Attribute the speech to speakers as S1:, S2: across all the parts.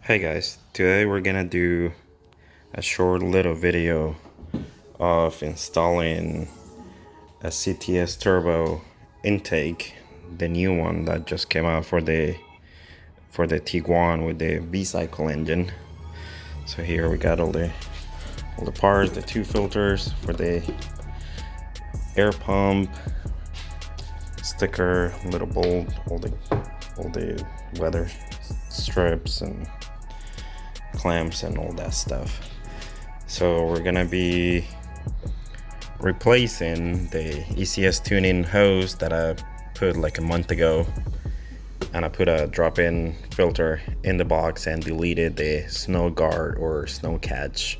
S1: Hey guys, today we're gonna do a short little video of installing a CTS Turbo intake, the new one that just came out for the Tiguan with the B-cycle engine. So here we got all the parts, the two filters for the air pump, sticker, little bolt, all the weather strips and clamps and all that stuff. So we're gonna be replacing the ECS tuning hose that I put like a month ago, and I put a drop-in filter in the box and deleted the snow guard or snow catch.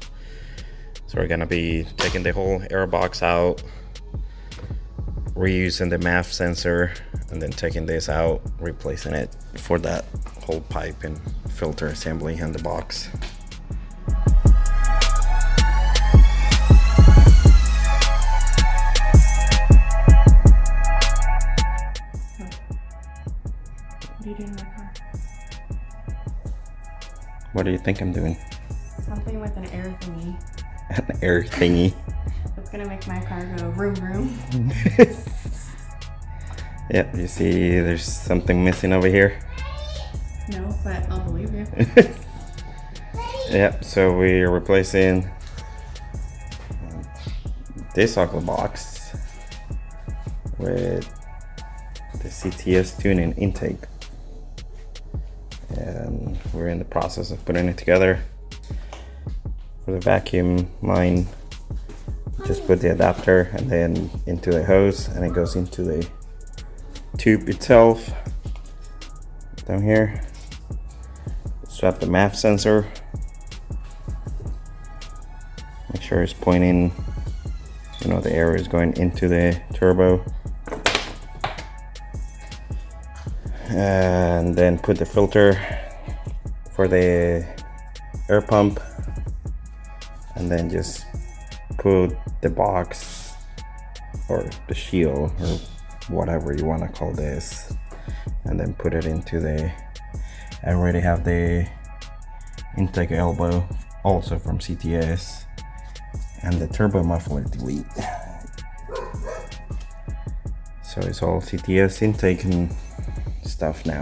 S1: So we're gonna be taking the whole air box out, reusing the MAF sensor, and then taking this out, replacing it for that whole pipe and filter assembly in the box.
S2: What are you doing in my car?
S1: What do you think I'm doing?
S2: Something with an air thingy.
S1: An air thingy.
S2: That's gonna make my car go vroom vroom.
S1: Yep, you see there's something missing over here.
S2: No, but I'll believe you.
S1: Yep, so we're replacing this cycle box with the CTS tuning intake, and we're in the process of putting it together. For the vacuum line, just put the adapter and then into the hose, and it goes into the tube itself down here. Swap the MAF sensor, make sure it's pointing, the air is going into the turbo, and then put the filter for the air pump, and then just put the box or the shield or whatever you want to call this, and then put it into the, I already have the intake elbow also from CTS and the turbo muffler delete. So it's all CTS intake and stuff now.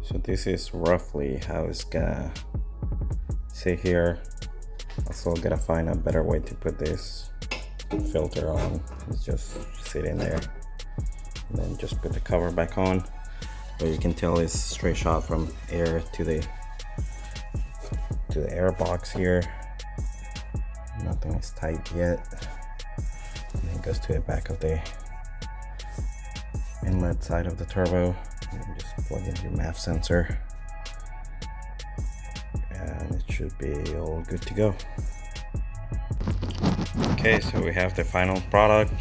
S1: So this is roughly how it's gonna sit here. Also gotta find a better way to put this filter on. It's just sitting there, and then just put the cover back on. But you can tell it's straight shot from air to the air box here. Nothing is tight yet. And then it goes to the back of the inlet side of the turbo. And then just plug in your MAF sensor, and it should be all good to go. Okay, so we have the final product.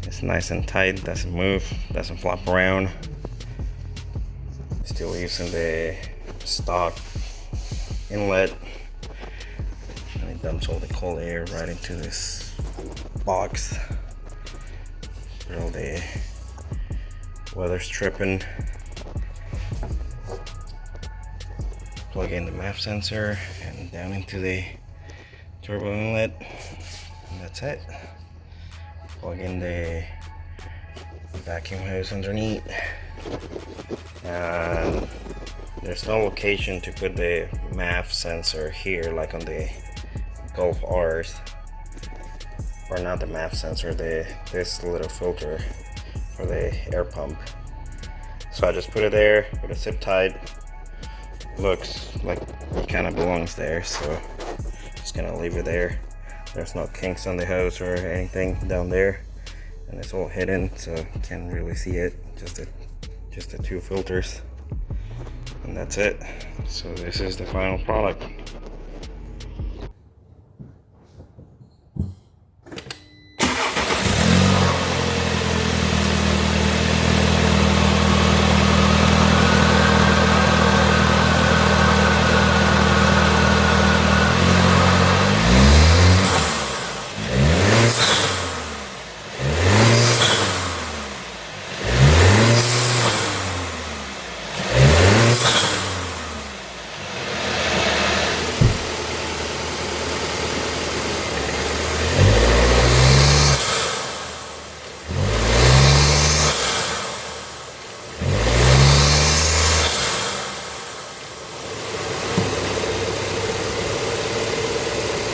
S1: It's nice and tight, doesn't move, doesn't flop around. Still using the stock inlet, and it dumps all the cold air right into this box. Put all the weather stripping. Plug in the MAF sensor and down into the turbo inlet, and that's it. Plug in the vacuum hose underneath, and there's no location to put the MAF sensor here like on the Golf R's, or not the MAF sensor, this little filter for the air pump. So I just put it there with a zip tied. Looks like it kind of belongs there, so just gonna leave it there. There's no kinks on the hose or anything down there, and it's all hidden, so you can't really see it. Just the two filters, and that's it. So this is the final product.